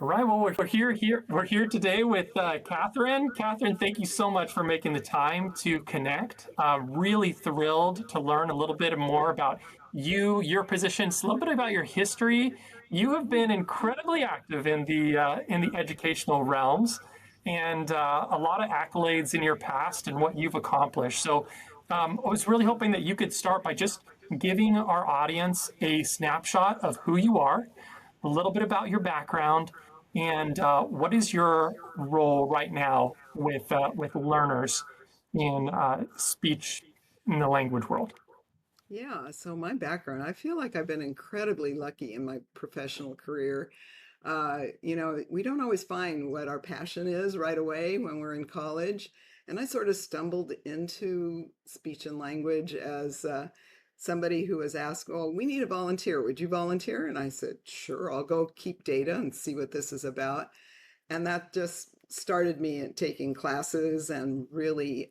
All right. Well, we're here today with Kathryn. Kathryn, thank you so much for making the time to connect. Really thrilled to learn a little bit more about you, your positions, a little bit about your history. You have been incredibly active in the educational realms, and a lot of accolades in your past and what you've accomplished. So, I was really hoping that you could start by just giving our audience a snapshot of who you are, a little bit about your background, and what is your role right now with learners in speech in the language world? Yeah, so my background, I feel like I've been incredibly lucky in my professional career. We don't always find what our passion is right away when we're in college. And I sort of stumbled into speech and language as somebody who was asked, "Oh, we need a volunteer. Would you volunteer?" And I said, "Sure, I'll go keep data and see what this is about." And that just started me at taking classes and really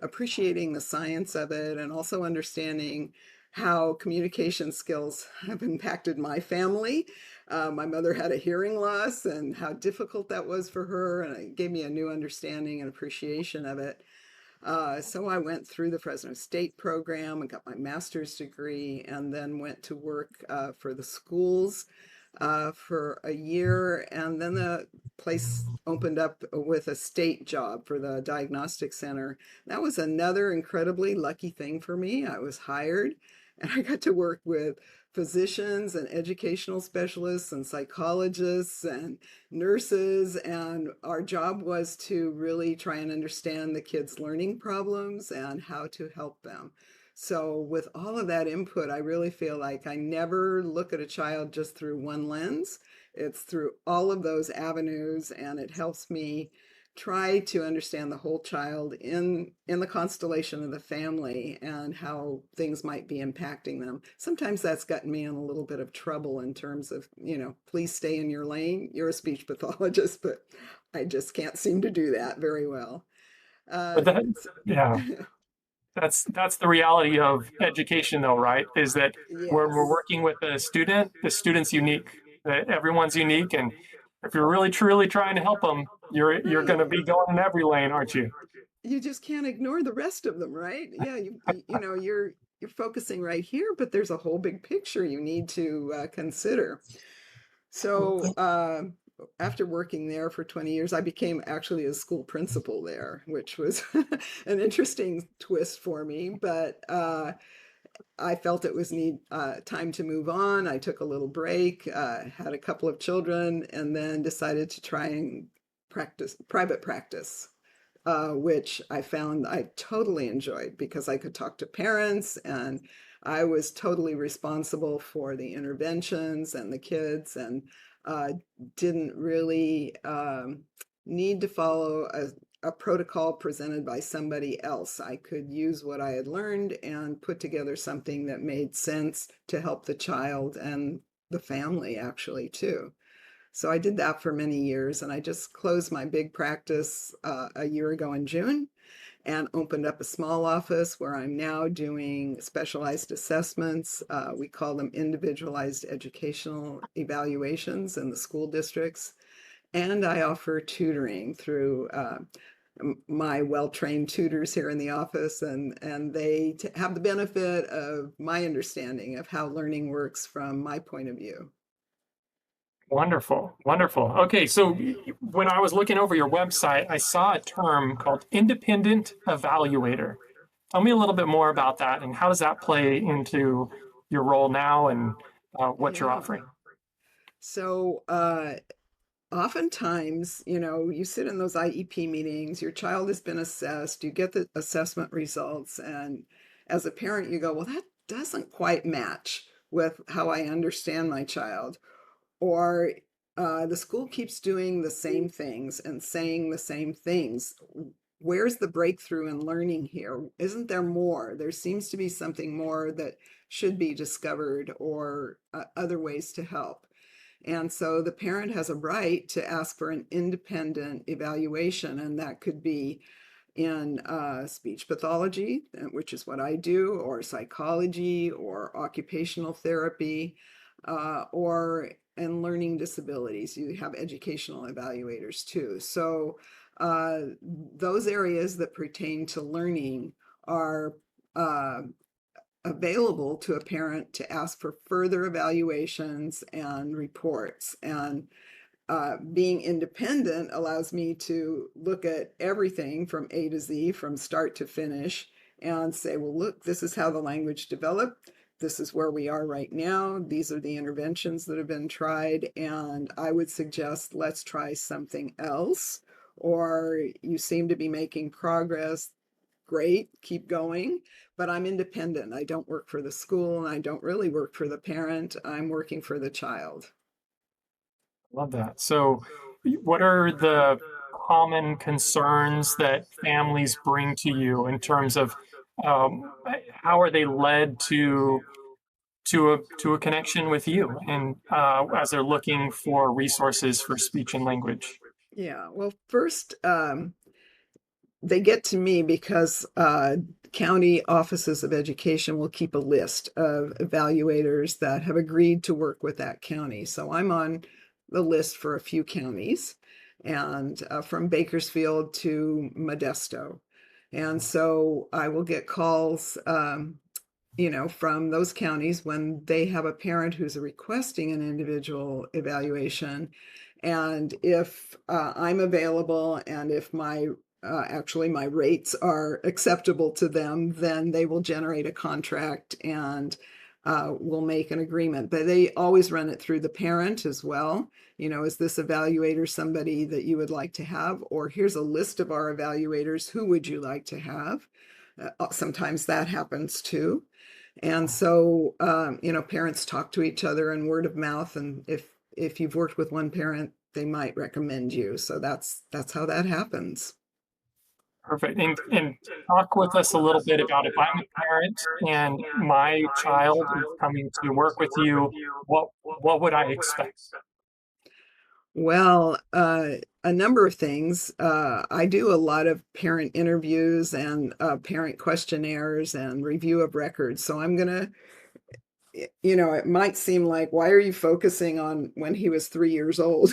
appreciating the science of it and also understanding how communication skills have impacted my family. My mother had a hearing loss and how difficult that was for her, and it gave me a new understanding and appreciation of it. So I went through the Fresno State program and got my master's degree, and then went to work for the schools for a year, and then the place opened up with a state job for the diagnostic center. That was another incredibly lucky thing for me. I was hired and I got to work with physicians and educational specialists and psychologists and nurses, and our job was to really try and understand the kids' learning problems and how to help them. So, with all of that input, I really feel like I never look at a child just through one lens. It's through all of those avenues, and it helps me try to understand the whole child in the constellation of the family and how things might be impacting them. Sometimes that's gotten me in a little bit of trouble in terms of, please stay in your lane. You're a speech pathologist, but I just can't seem to do that very well. But Uh, that, yeah, that's the reality of education, though, right? Is that when we're yes. working with a student, the student's unique. That everyone's unique, and if you're really truly trying to help them, you're going to Right. be going in every lane, aren't you? You just can't ignore the rest of them, right? Yeah, you're focusing right here, but there's a whole big picture you need to consider. So after working there for 20 years, I became actually a school principal there, which was an interesting twist for me. But I felt it was time to move on. I took a little break, had a couple of children, and then decided to try and practice private practice, which I found I totally enjoyed because I could talk to parents, and I was totally responsible for the interventions and the kids, and uh, didn't really need to follow a protocol presented by somebody else. I could use what I had learned and put together something that made sense to help the child and the family actually too. So I did that for many years, and I just closed my big practice a year ago in June and opened up a small office where I'm now doing specialized assessments. We call them individualized educational evaluations in the school districts. And I offer tutoring through my well-trained tutors here in the office, and they have the benefit of my understanding of how learning works from my point of view. Wonderful, wonderful. Okay, so when I was looking over your website, I saw a term called independent evaluator. Tell me a little bit more about that and how does that play into your role now and what you're Yeah. offering? So oftentimes, you sit in those IEP meetings, your child has been assessed, you get the assessment results, and as a parent, you go, well, that doesn't quite match with how I understand my child. Or the school keeps doing the same things and saying the same things. Where's the breakthrough in learning here? Isn't there more? There seems to be something more that should be discovered, or other ways to help. And so the parent has a right to ask for an independent evaluation, and that could be in speech pathology, which is what I do, or psychology, or occupational therapy, or and learning disabilities. You have educational evaluators too. So those areas that pertain to learning are available to a parent to ask for further evaluations and reports. And being independent allows me to look at everything from A to Z, from start to finish, and say, well, look, this is how the language developed. This is where we are right now. These are the interventions that have been tried. And I would suggest let's try something else. Or you seem to be making progress. Great, keep going. But I'm independent. I don't work for the school and I don't really work for the parent. I'm working for the child. Love that. So, what are the common concerns that families bring to you in terms of how are they led to a connection with you, and as they're looking for resources for speech and language? Yeah, well, first, they get to me because county offices of education will keep a list of evaluators that have agreed to work with that county. So I'm on the list for a few counties, and from Bakersfield to Modesto. And so I will get calls, from those counties when they have a parent who's requesting an individual evaluation. And if I'm available and if my rates are acceptable to them, then they will generate a contract and we'll make an agreement. But they always run it through the parent as well. Is this evaluator somebody that you would like to have? Or here's a list of our evaluators. Who would you like to have? Sometimes that happens too. And so, parents talk to each other and word of mouth. And if you've worked with one parent, they might recommend you. So that's how that happens. Perfect. And talk with us a little bit about, if I'm a parent and my child is coming to work with you, what would I expect? Well, a number of things. I do a lot of parent interviews and parent questionnaires and review of records. So I'm going to it might seem like, why are you focusing on when he was 3 years old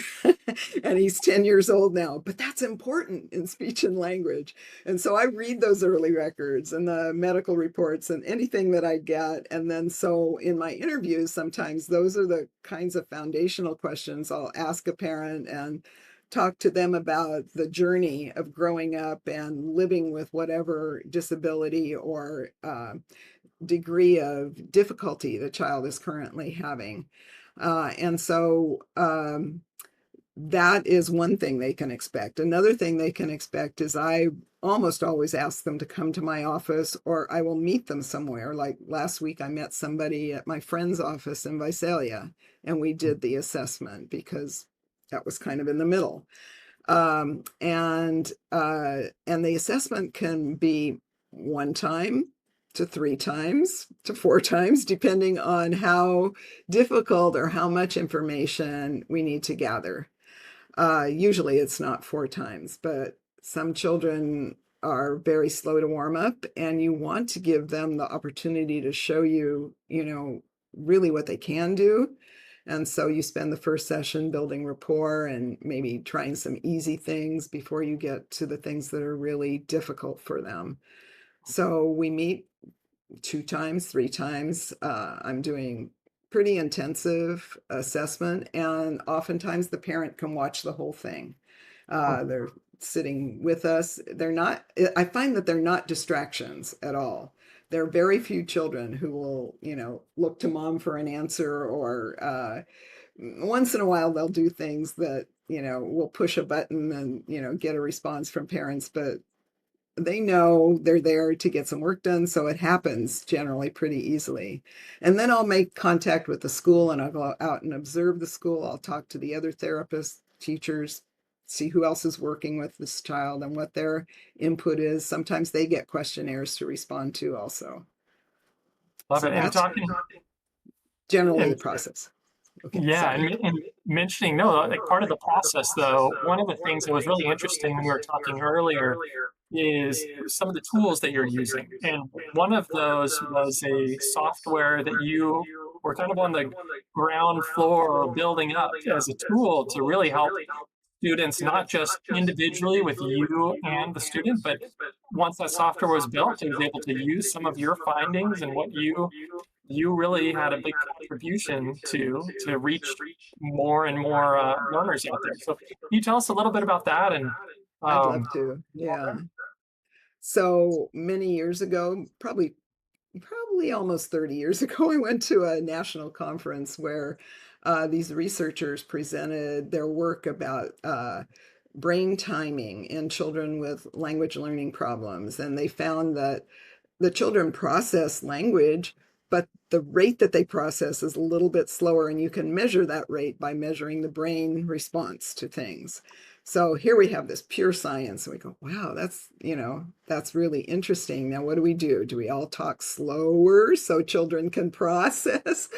and he's 10 years old now? But that's important in speech and language. And so I read those early records and the medical reports and anything that I get. And then so in my interviews, sometimes those are the kinds of foundational questions I'll ask a parent and talk to them about the journey of growing up and living with whatever disability or degree of difficulty the child is currently having. And so that is one thing they can expect. Another thing they can expect is I almost always ask them to come to my office, or I will meet them somewhere. Like last week, I met somebody at my friend's office in Visalia, and we did the assessment because that was kind of in the middle. And the assessment can be 1 time to 3 times to 4 times, depending on how difficult or how much information we need to gather. Usually it's not 4 times, but some children are very slow to warm up, and you want to give them the opportunity to show you, really what they can do. And so you spend the first session building rapport and maybe trying some easy things before you get to the things that are really difficult for them. So we meet 2 times, 3 times. I'm doing pretty intensive assessment, and oftentimes the parent can watch the whole thing. They're sitting with us. I find that they're not distractions at all. There are very few children who will, look to mom for an answer, or once in a while they'll do things that, will push a button and, get a response from parents, but they know they're there to get some work done, so it happens generally pretty easily. And then I'll make contact with the school and I'll go out and observe the school. I'll talk to the other therapists, teachers, see who else is working with this child and what their input is. Sometimes they get questionnaires to respond to also. Love So it. And that's talking generally the and process. Okay, yeah, sorry. and mentioning, no, like part of the process though, one of the things that was really interesting when we were talking earlier is some of the tools that you're using. And one of those was a software that you we're kind of on the ground floor building up as a tool to really help students, not just individually with you and the student, but once that software was built, it was able to use some of your findings and what you really had a big contribution to reach more and more learners out there. So can you tell us a little bit about that and I'd love um, to. Yeah. So many years ago, probably almost 30 years ago, I went to a national conference where these researchers presented their work about brain timing in children with language learning problems. And they found that the children process language, but the rate that they process is a little bit slower, and you can measure that rate by measuring the brain response to things. So here we have this pure science, and we go, wow, that's really interesting. Now, what do we do? Do we all talk slower so children can process?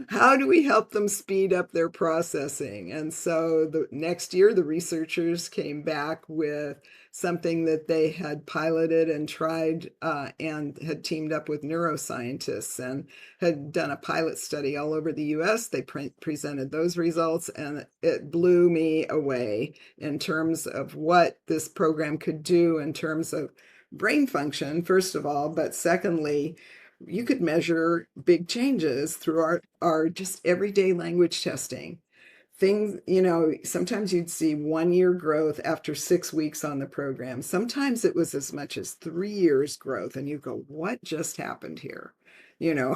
How do we help them speed up their processing? And so the next year, the researchers came back with something that they had piloted and tried and had teamed up with neuroscientists and had done a pilot study all over the US. They presented those results, and it blew me away in terms of what this program could do in terms of brain function, first of all, but secondly, you could measure big changes through our just everyday language testing. Things, sometimes you'd see 1 year growth after 6 weeks on the program. Sometimes it was as much as 3 years growth, and you go, what just happened here? You know,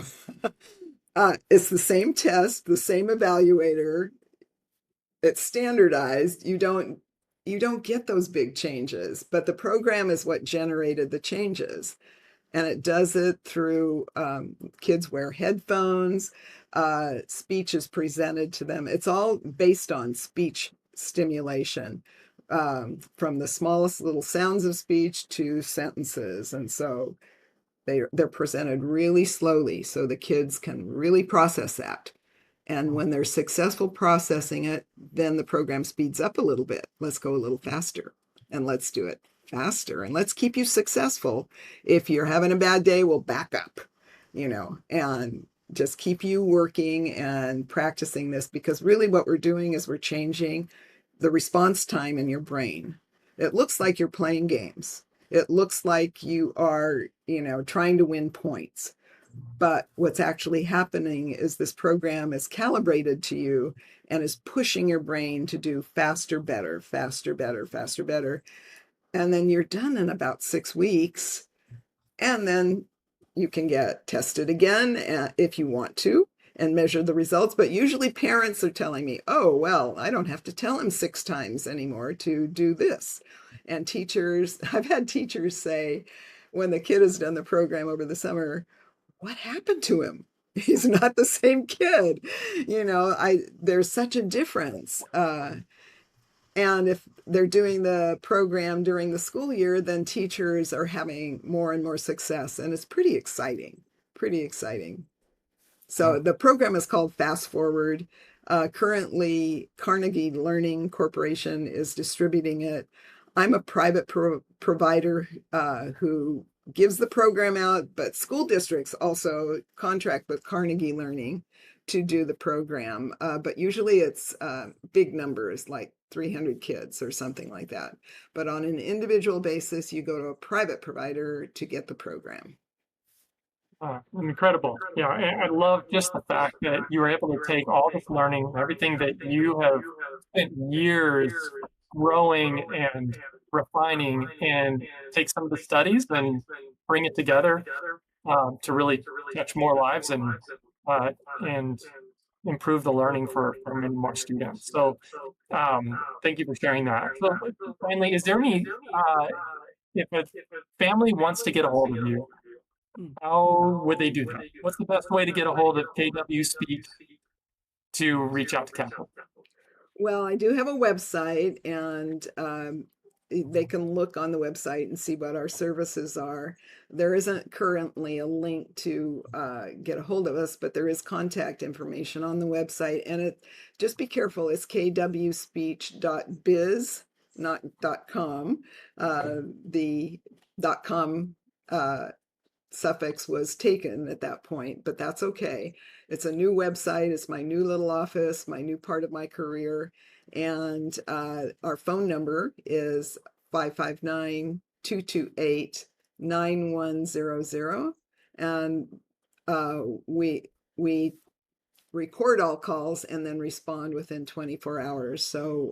it's the same test, the same evaluator. It's standardized. You don't get those big changes, but the program is what generated the changes. And it does it through kids wear headphones, speech is presented to them. It's all based on speech stimulation, from the smallest little sounds of speech to sentences. And so they're presented really slowly so the kids can really process that. And when they're successful processing it, then the program speeds up a little bit. Let's go a little faster, and let's do it faster, and let's keep you successful. If you're having a bad day, we'll back up, and just keep you working and practicing this, because really what we're doing is we're changing the response time in your brain. It looks like you're playing games. It looks like you are, trying to win points. But what's actually happening is this program is calibrated to you and is pushing your brain to do faster, better, faster, better, faster, better. And then you're done in about 6 weeks. And then you can get tested again if you want to and measure the results. But usually parents are telling me, oh, well, I don't have to tell him 6 times anymore to do this. And I've had teachers say, when the kid has done the program over the summer, what happened to him? He's not the same kid. There's such a difference. And if they're doing the program during the school year, then teachers are having more and more success. And it's pretty exciting, pretty exciting. So the program is called Fast Forward. Currently, Carnegie Learning Corporation is distributing it. I'm a private provider who gives the program out, but school districts also contract with Carnegie Learning to do the program. But usually it's big numbers, like 300 kids or something like that. But on an individual basis, you go to a private provider to get the program. Incredible. Yeah, I love just the fact that you were able to take all this learning, everything that you have spent years growing and refining, and take some of the studies and bring it together to really touch more lives and improve the learning for many more students. So thank you for sharing that. So finally, is there any, if a family wants to get a hold of you, how would they do that? What's the best way to get a hold of KW Speak to reach out to Kathryn? Well, I do have a website, and they can look on the website and see what our services are. There isn't currently a link to get a hold of us, but there is contact information on the website. And just be careful, it's kwspeech.biz, not .com. The .com suffix was taken at that point, but that's okay. It's a new website. It's my new little office, my new part of my career. And our phone number is 559-228-9100. And we record all calls and then respond within 24 hours. So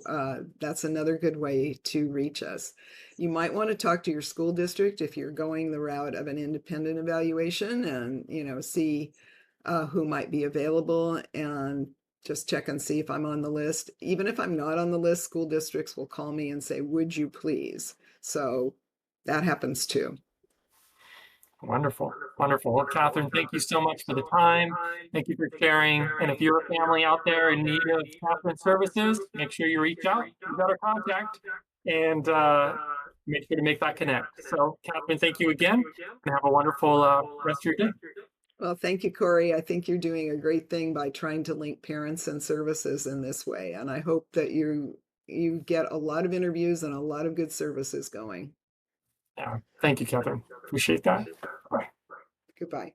that's another good way to reach us. You might want to talk to your school district if you're going the route of an independent evaluation, and see who might be available, and just check and see if I'm on the list. Even if I'm not on the list, school districts will call me and say, would you please? So that happens too. Wonderful. Wonderful. Well, Kathryn, thank you so much for the time. Thank you for sharing. And if you're a family out there in need of Kathryn services, make sure you reach out. You got our contact, and make sure to make that connect. So, Kathryn, thank you again, and have a wonderful rest of your day. Well, thank you, Corey. I think you're doing a great thing by trying to link parents and services in this way. And I hope that you get a lot of interviews and a lot of good services going. Yeah. Thank you, Kathryn. Appreciate that. Bye. Goodbye.